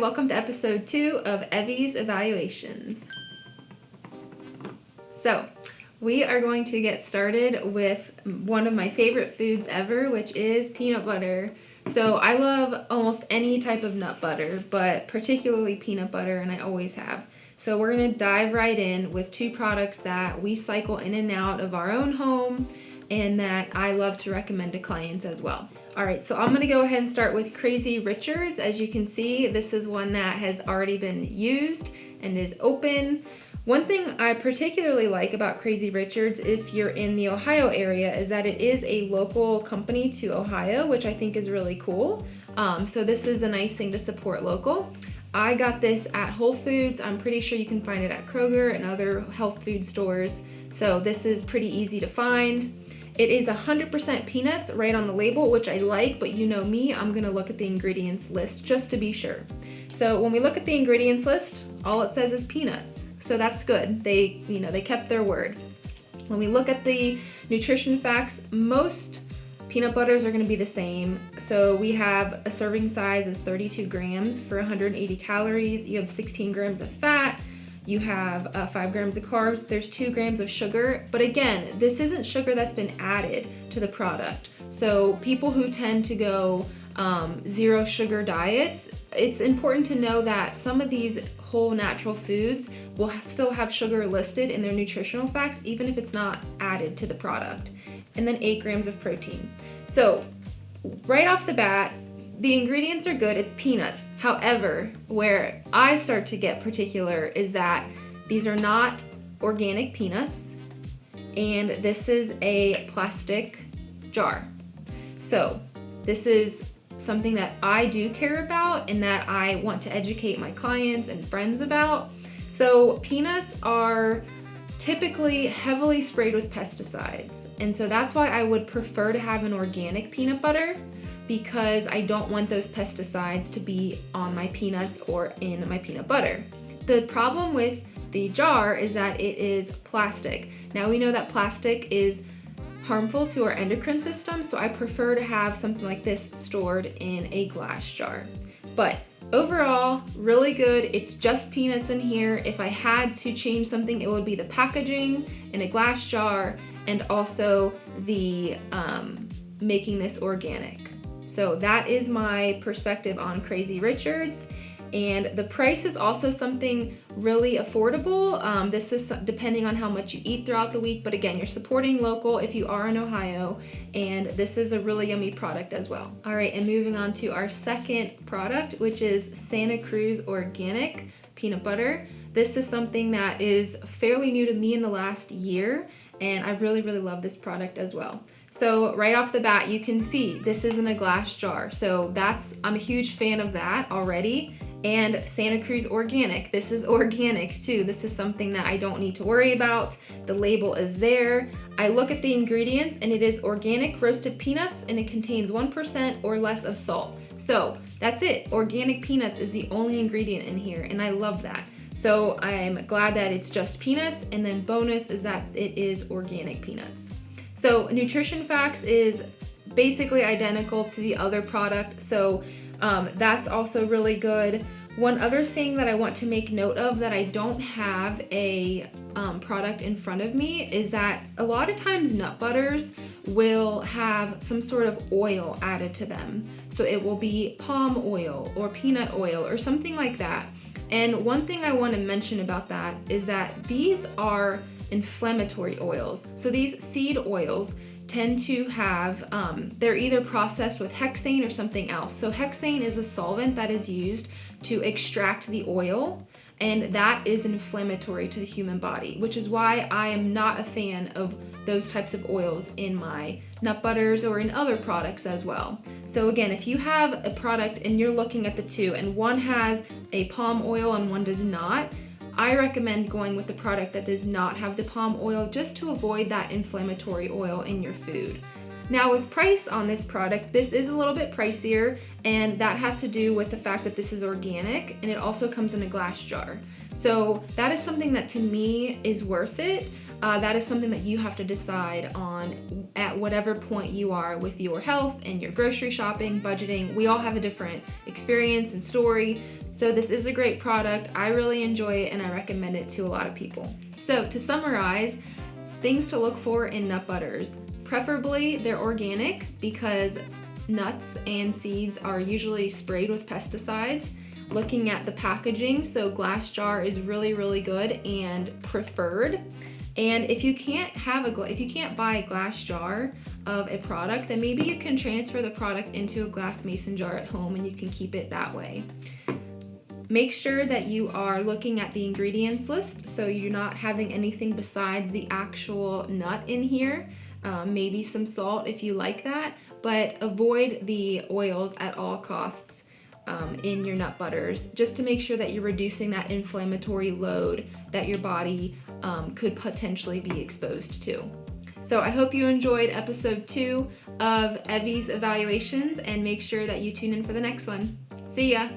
welcome to episode 2 of Evie's Evaluations. So, we are going to get started with one of my favorite foods ever, which is peanut butter. So I love almost any type of nut butter, but particularly peanut butter, and I always have. So we're going to dive right in with 2 products that we cycle in and out of our own home and that I love to recommend to clients as well. All right, so I'm going to go ahead and start with Crazy Richards. As you can see, this is one that has already been used and is open. One thing I particularly like about Crazy Richards, if you're in the Ohio area, is that it is a local company to Ohio, which I think is really cool. So this is a nice thing to support local. I got this at Whole Foods. I'm pretty sure you can find it at Kroger and other health food stores. So this is pretty easy to find. It is 100% peanuts right on the label, which I like, but you know me, I'm gonna look at the ingredients list just to be sure. So when we look at the ingredients list, all it says is peanuts. So that's good. They kept their word. When we look at the nutrition facts, most peanut butters are going to be the same. So we have a serving size is 32 grams for 180 calories. You have 16 grams of fat. You have 5 grams of carbs. There's 2 grams of sugar. But again, this isn't sugar that's been added to the product. So people who tend to go zero sugar diets, it's important to know that some of these whole natural foods will still have sugar listed in their nutritional facts, even if it's not added to the product. And then 8 grams of protein. So right off the bat, the ingredients are good, it's peanuts. However, where I start to get particular is that these are not organic peanuts, and this is a plastic jar. So this is something that I do care about and that I want to educate my clients and friends about. So peanuts are typically heavily sprayed with pesticides. And so that's why I would prefer to have an organic peanut butter, because I don't want those pesticides to be on my peanuts or in my peanut butter. The problem with the jar is that it is plastic. Now we know that plastic is harmful to our endocrine system, so I prefer to have something like this stored in a glass jar. But overall, really good. It's just peanuts in here. If I had to change something, it would be the packaging in a glass jar and also the making this organic. So that is my perspective on Crazy Richards. And the price is also something really affordable. This is depending on how much you eat throughout the week. But again, you're supporting local if you are in Ohio. And this is a really yummy product as well. All right, and moving on to our second product, which is Santa Cruz Organic peanut butter. This is something that is fairly new to me in the last year. And I really, really love this product as well. So right off the bat, you can see this is in a glass jar. So I'm a huge fan of that already. And Santa Cruz Organic, this is organic too. This is something that I don't need to worry about. The label is there. I look at the ingredients and it is organic roasted peanuts and it contains 1% or less of salt. So that's it. Organic peanuts is the only ingredient in here and I love that. So I'm glad that it's just peanuts, and then bonus is that it is organic peanuts. So nutrition facts is basically identical to the other product. So that's also really good. One other thing that I want to make note of that I don't have a product in front of me is that a lot of times nut butters will have some sort of oil added to them. So it will be palm oil or peanut oil or something like that. And one thing I want to mention about that is that these are inflammatory oils. So these seed oils tend to have, they're either processed with hexane or something else. So hexane is a solvent that is used to extract the oil, and that is inflammatory to the human body, which is why I am not a fan of those types of oils in my nut butters or in other products as well. So again, if you have a product and you're looking at the two and one has a palm oil and one does not, I recommend going with the product that does not have the palm oil just to avoid that inflammatory oil in your food. Now with price on this product, this is a little bit pricier, and that has to do with the fact that this is organic and it also comes in a glass jar. So that is something that to me is worth it. That is something that you have to decide on at whatever point you are with your health and your grocery shopping, budgeting. We all have a different experience and story. So this is a great product. I really enjoy it and I recommend it to a lot of people. So to summarize, things to look for in nut butters. Preferably they're organic because nuts and seeds are usually sprayed with pesticides. Looking at the packaging, so glass jar is really, really good and preferred. And if you can't buy a glass jar of a product, then maybe you can transfer the product into a glass mason jar at home and you can keep it that way. Make sure that you are looking at the ingredients list so you're not having anything besides the actual nut in here. Maybe some salt if you like that, but avoid the oils at all costs in your nut butters, just to make sure that you're reducing that inflammatory load that your body could potentially be exposed to. So I hope you enjoyed episode 2 of Evie's evaluations, and make sure that you tune in for the next one. See ya!